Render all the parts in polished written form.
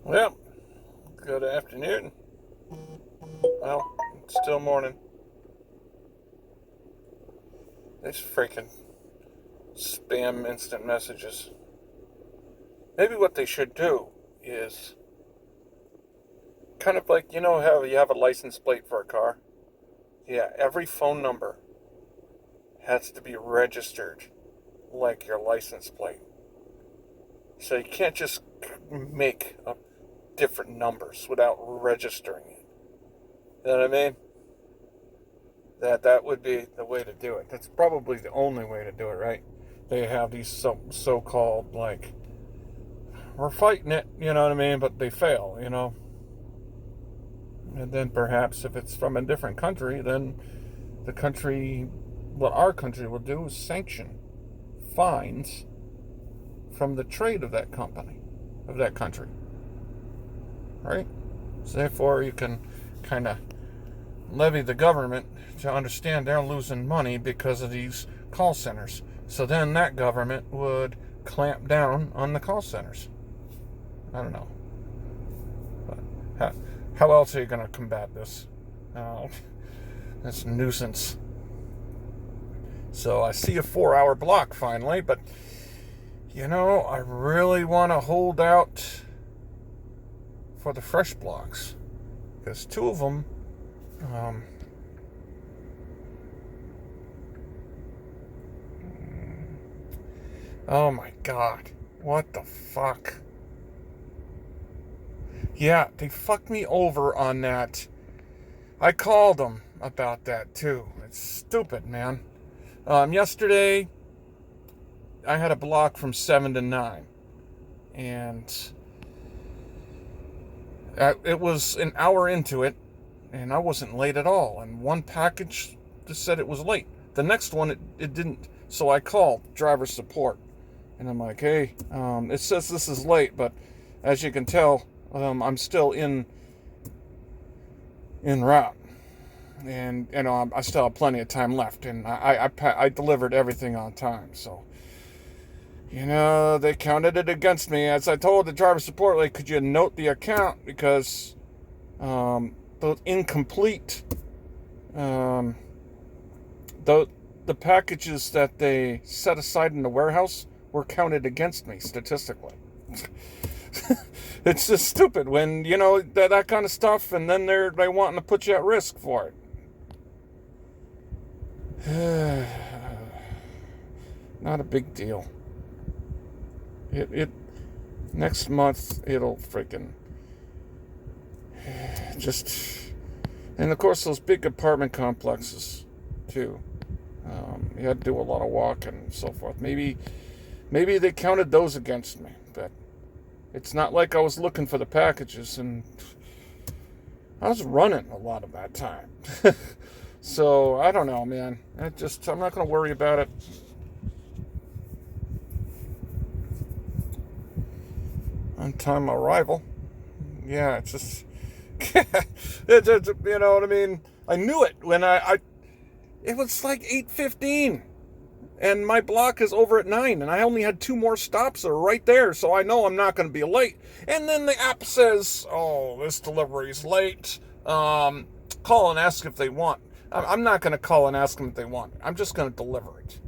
Well, good afternoon. Well, it's still morning. These freaking spam instant messages. Maybe what they should do is kind of like, how you have a license plate for a car? Yeah, every phone number has to be registered like your license plate. So you can't just make up different numbers without registering it. You know what I mean? That would be the way to do it. That's probably the only way to do it, right? They have these so-called, like, we're fighting it, you know what I mean, but they fail. And then perhaps if it's from a different country, then the country, what our country will do is sanction fines from the trade of that company, of that country, right? So therefore you can kind of levy the government to understand they're losing money because of these call centers. So then that government would clamp down on the call centers. I don't know. But how else are you going to combat this? This nuisance. So I see a 4-hour block finally, but I really want to hold out for the fresh blocks because two of them, oh my God, what the fuck? Yeah, they fucked me over on that. I called them about that too. It's stupid, man. Yesterday, I had a block from 7 to 9. And it was an hour into it, and I wasn't late at all. And one package just said it was late. The next one, it didn't. So I called driver support. And I'm like, hey, it says this is late, but as you can tell, I'm still in route. And I still have plenty of time left, and I delivered everything on time. So they counted it against me. As I told the driver support, like, could you note the account because those incomplete the packages that they set aside in the warehouse were counted against me statistically. It's just stupid when that kind of stuff, and then they wanting to put you at risk for it. Not a big deal. It next month it'll freaking just, and of course those big apartment complexes too. You had to do a lot of walking and so forth. Maybe they counted those against me, but it's not like I was looking for the packages, and I was running a lot of that time. So I don't know, man. I'm not going to worry about it. On time arrival. Yeah, it's just, you know what I mean? I knew it when it was like 8:15, and my block is over at 9, and I only had 2 more stops that are right there, so I know I'm not going to be late. And then the app says, oh, this delivery's late. Call and ask if they want. I'm not going to call and ask them if they want it. I'm just going to deliver it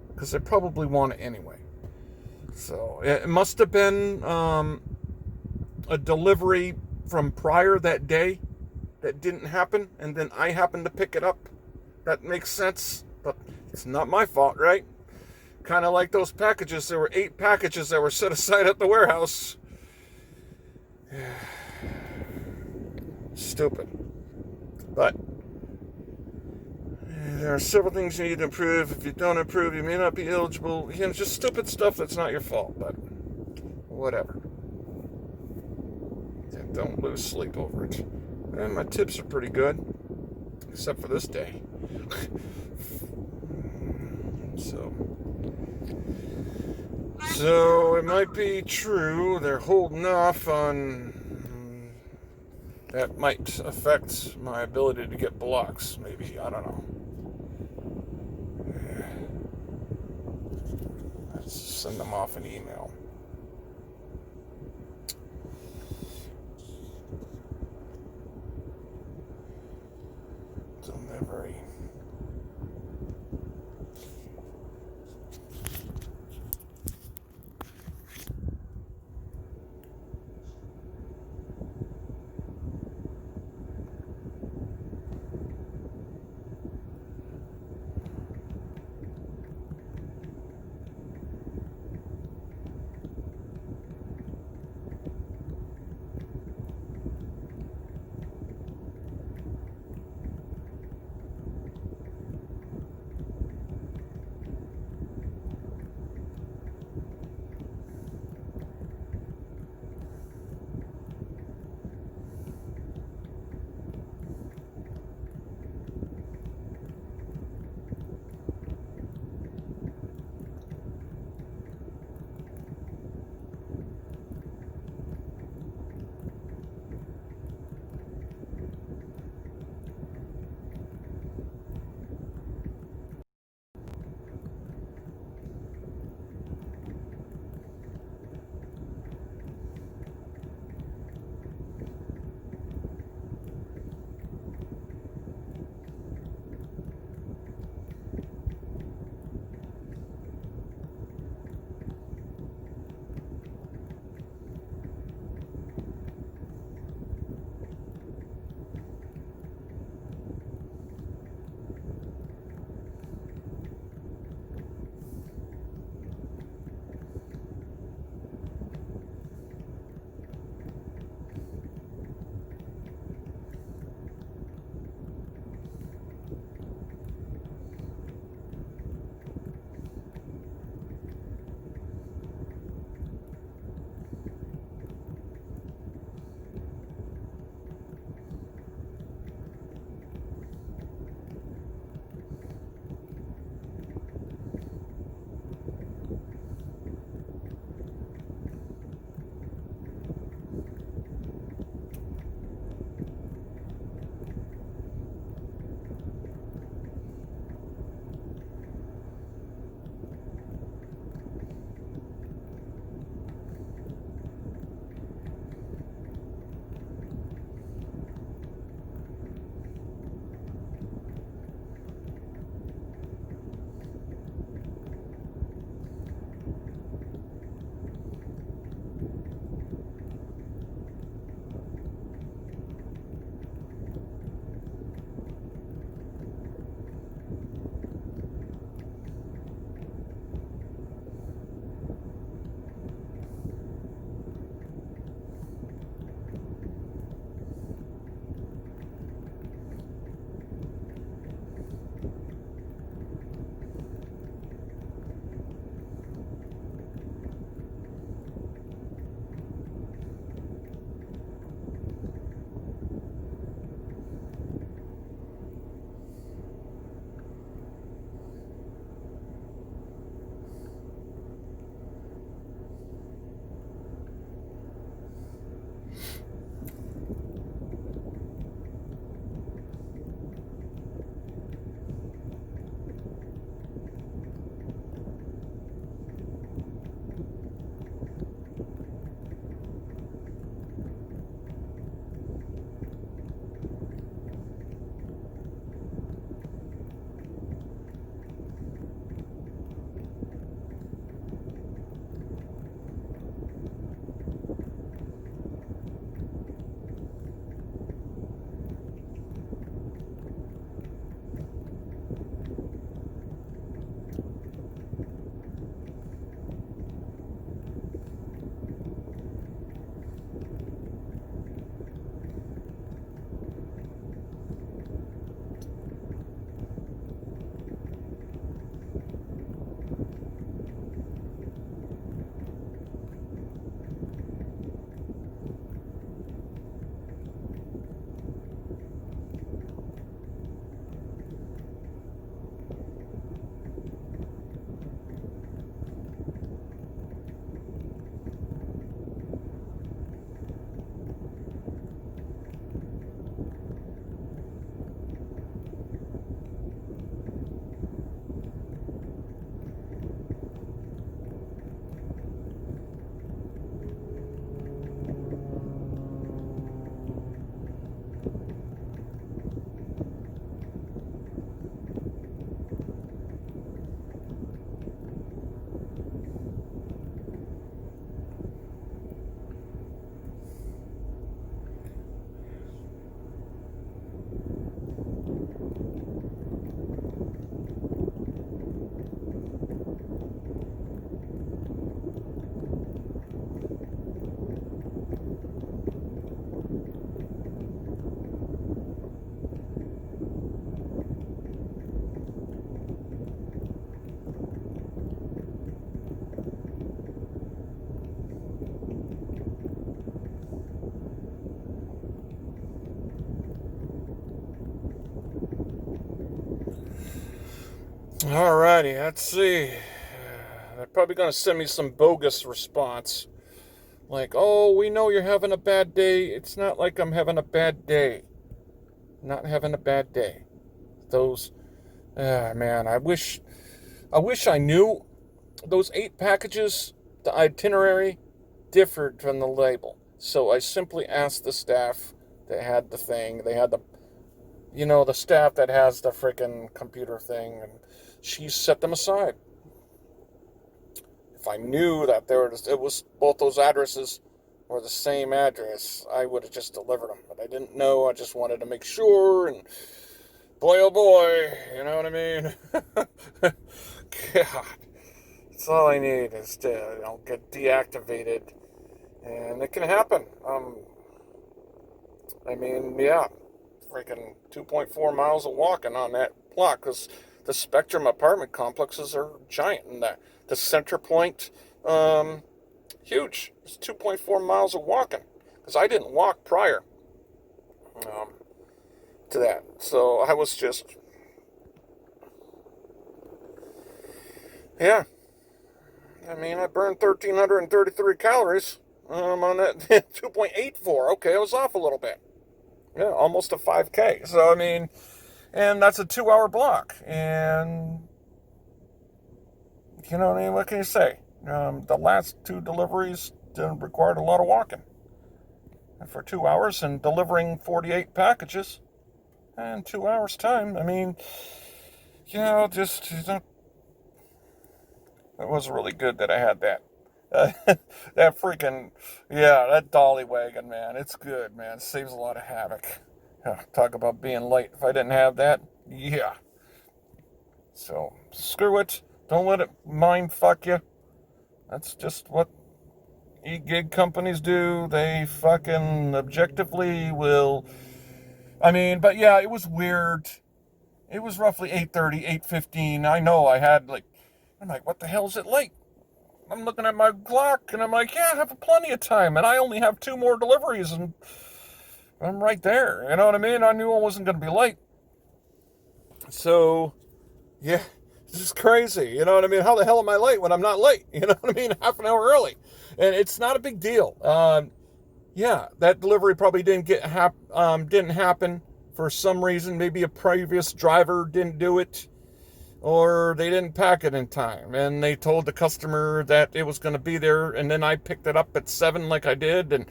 because they probably want it anyway. So it must have been a delivery from prior that day that didn't happen, and then I happened to pick it up. That makes sense, but it's not my fault, right? Kind of like those packages. There were 8 packages that were set aside at the warehouse. Stupid. But there are several things you need to improve. If you don't improve, you may not be eligible. Just stupid stuff that's not your fault, but whatever. And don't lose sleep over it. And my tips are pretty good, except for this day. So it might be true they're holding off on. That might affect my ability to get blocks, maybe. I don't know. Let's send them off an email. Alrighty, let's see. They're probably going to send me some bogus response. Like, oh, we know you're having a bad day. It's not like I'm having a bad day. Not having a bad day. Those, man, I wish I knew those 8 packages, the itinerary, differed from the label. So I simply asked the staff that had the thing. They had the staff that has the freaking computer thing, and she set them aside. If I knew that it was both those addresses were the same address, I would have just delivered them. But I didn't know. I just wanted to make sure, and boy, oh boy, you know what I mean? God, that's all I need is to get deactivated, and it can happen. Yeah, freaking 2.4 miles of walking on that block, because the Spectrum apartment complexes are giant, and the Center Point, huge. It's 2.4 miles of walking, because I didn't walk prior to that, so I was just, yeah. I mean, I burned 1,333 calories on that 2.84. Okay, I was off a little bit. Yeah, almost a 5K. So, I mean, and that's a 2-hour block. And, you know what I mean? What can you say? The last 2 deliveries required a lot of walking. And for 2 hours and delivering 48 packages in 2 hours' time, I mean, it was really good that I had that. That freaking, that dolly wagon, man. It's good, man. It saves a lot of havoc. Talk about being late. If I didn't have that, yeah. So, screw it. Don't let it mind fuck you. That's just what e-gig companies do. They fucking objectively will. I mean, but yeah, it was weird. It was roughly 8:30, 8:15. I know I'm like, what the hell is it late? I'm looking at my clock, and I'm like, yeah, I have plenty of time, and I only have 2 more deliveries, and I'm right there. You know what I mean? I knew I wasn't going to be late. So, yeah, this is crazy. You know what I mean? How the hell am I late when I'm not late? You know what I mean? Half an hour early. And it's not a big deal. Yeah, that delivery probably didn't happen for some reason. Maybe a previous driver didn't do it, or they didn't pack it in time, and they told the customer that it was going to be there, and then I picked it up at 7 like I did, and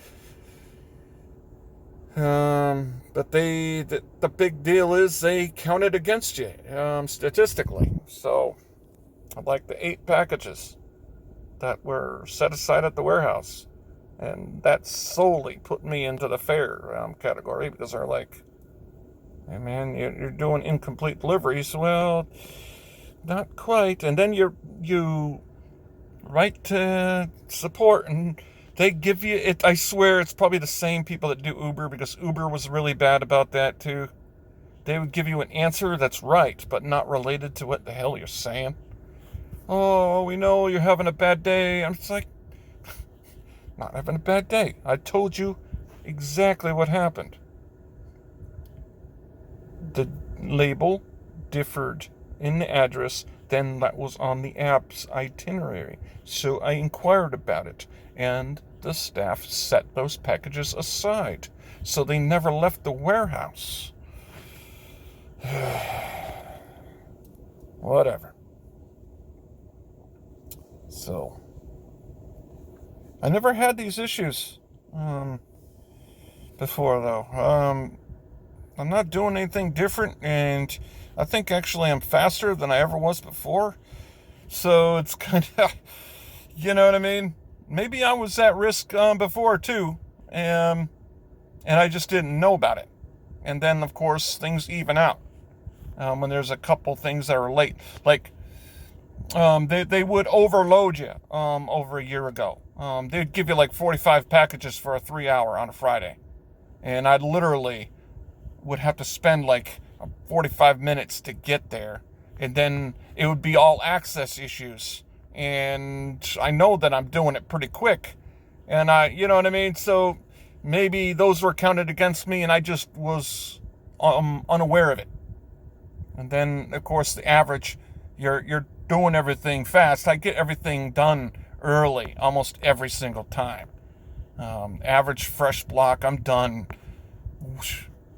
but the big deal is they counted against you statistically. So, like the 8 packages that were set aside at the warehouse, and that solely put me into the fair category, because they're like, hey man, you're doing incomplete deliveries. Well, not quite. And then you write to support, and they give you it. I swear it's probably the same people that do Uber, because Uber was really bad about that too. They would give you an answer that's right, but not related to what the hell you're saying. Oh, we know you're having a bad day. I'm just like, not having a bad day. I told you exactly what happened. The label differed in the address than that was on the app's itinerary. So I inquired about it, and the staff set those packages aside. So they never left the warehouse. Whatever. So, I never had these issues before, though. I'm not doing anything different, and I think actually I'm faster than I ever was before. So it's kind of, you know what I mean? Maybe I was at risk before too, and I just didn't know about it. And then, of course, things even out when there's a couple things that are late. Like, they would overload you over a year ago. They'd give you like 45 packages for a 3-hour on a Friday. And I literally would have to spend like 45 minutes to get there. And then it would be all access issues. And I know that I'm doing it pretty quick. And you know what I mean? So maybe those were counted against me, and I just was unaware of it. And then, of course, the average, you're doing everything fast. I get everything done early almost every single time. Average fresh block, I'm done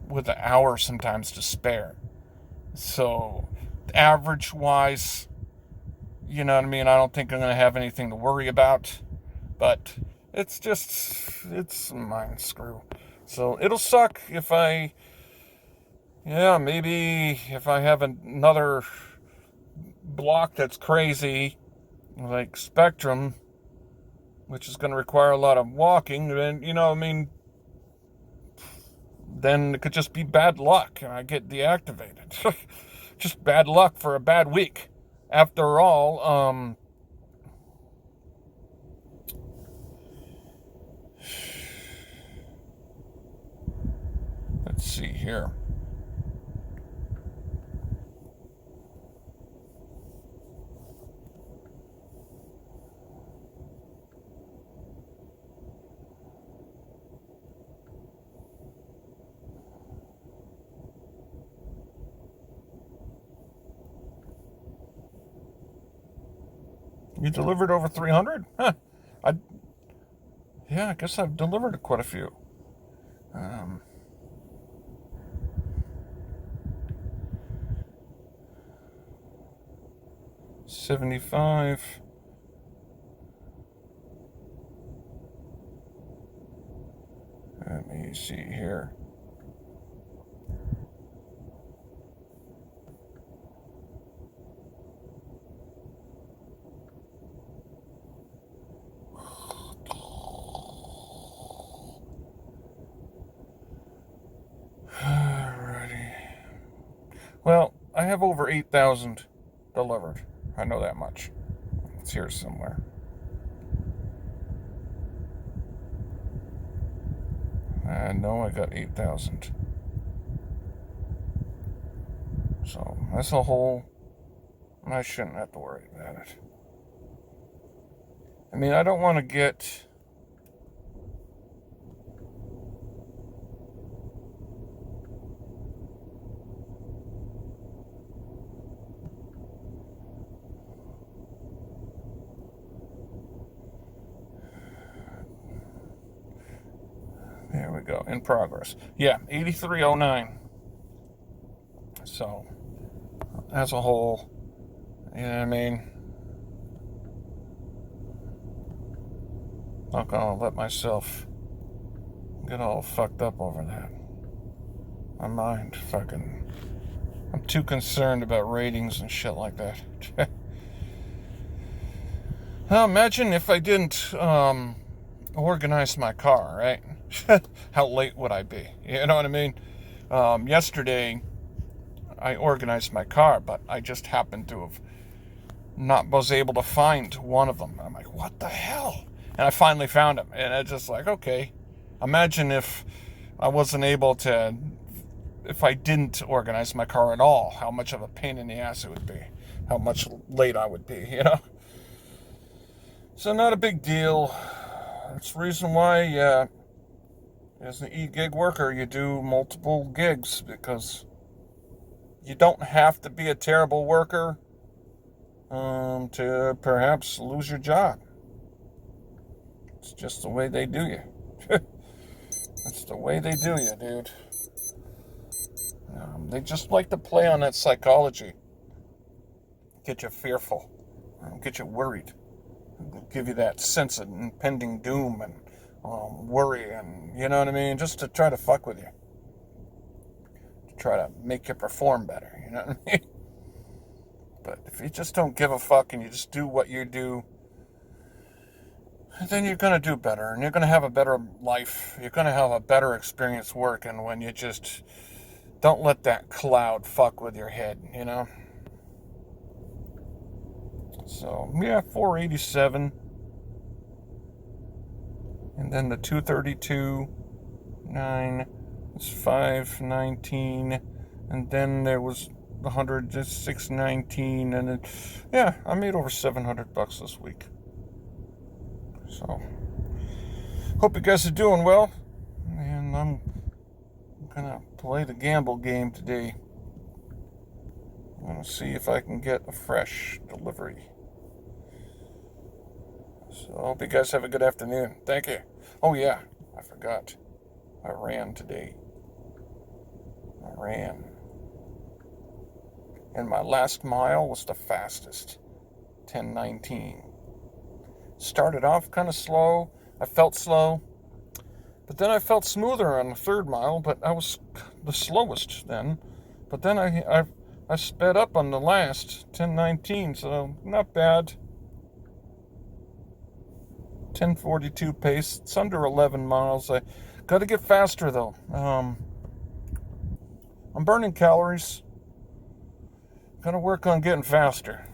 with an hour sometimes to spare. So, average wise, you know what I mean? I don't think I'm going to have anything to worry about. But it's a mind screw. So, it'll suck if maybe if I have another block that's crazy, like Spectrum, which is going to require a lot of walking, then, then it could just be bad luck and I get deactivated. Just bad luck for a bad week. After all, let's see here. You delivered over 300? Huh. I guess I've delivered quite a few. 75. Let me see here. Alrighty. Well, I have over 8,000 delivered. I know that much. It's here somewhere. I know I got 8,000. So that's a whole. I shouldn't have to worry about it. I mean, I don't want to get. There we go. In progress. Yeah, 8309. So, as a whole, you know what I mean? Not gonna let myself get all fucked up over that. My mind fucking. I'm too concerned about ratings and shit like that. Now, imagine if I didn't organize my car, right? How late would I be? You know what I mean? Yesterday, I organized my car, but I just happened to have not was able to find one of them. I'm like, what the hell? And I finally found him. And it's just like, okay. Imagine if I wasn't able to, if I didn't organize my car at all, how much of a pain in the ass it would be. How much late I would be, you know? So not a big deal. That's the reason why, as an e-gig worker, you do multiple gigs, because you don't have to be a terrible worker to perhaps lose your job. It's just the way they do you. That's the way they do you, dude. They just like to play on that psychology. Get you fearful. Get you worried. Give you that sense of impending doom and worry, and you know what I mean? Just to try to fuck with you. To try to make you perform better, you know what I mean? But if you just don't give a fuck and you just do what you do, then you're going to do better, and you're going to have a better life. You're going to have a better experience working when you just don't let that cloud fuck with your head, you know? So, yeah, 487. And then the 232, 9, it's 519. And then there was 100, just 619. And then, yeah, I made over $700 this week. So, hope you guys are doing well. And I'm gonna play the gamble game today. I'm going to see if I can get a fresh delivery. So I hope you guys have a good afternoon. Thank you. Oh yeah, I forgot. I ran today. And my last mile was the fastest. 10:19. Started off kind of slow. I felt slow. But then I felt smoother on the third mile, but I was the slowest then. But then I sped up on the last 10:19, so not bad. 10:42 pace. It's under 11 miles. I got to get faster though. I'm burning calories. Got to work on getting faster.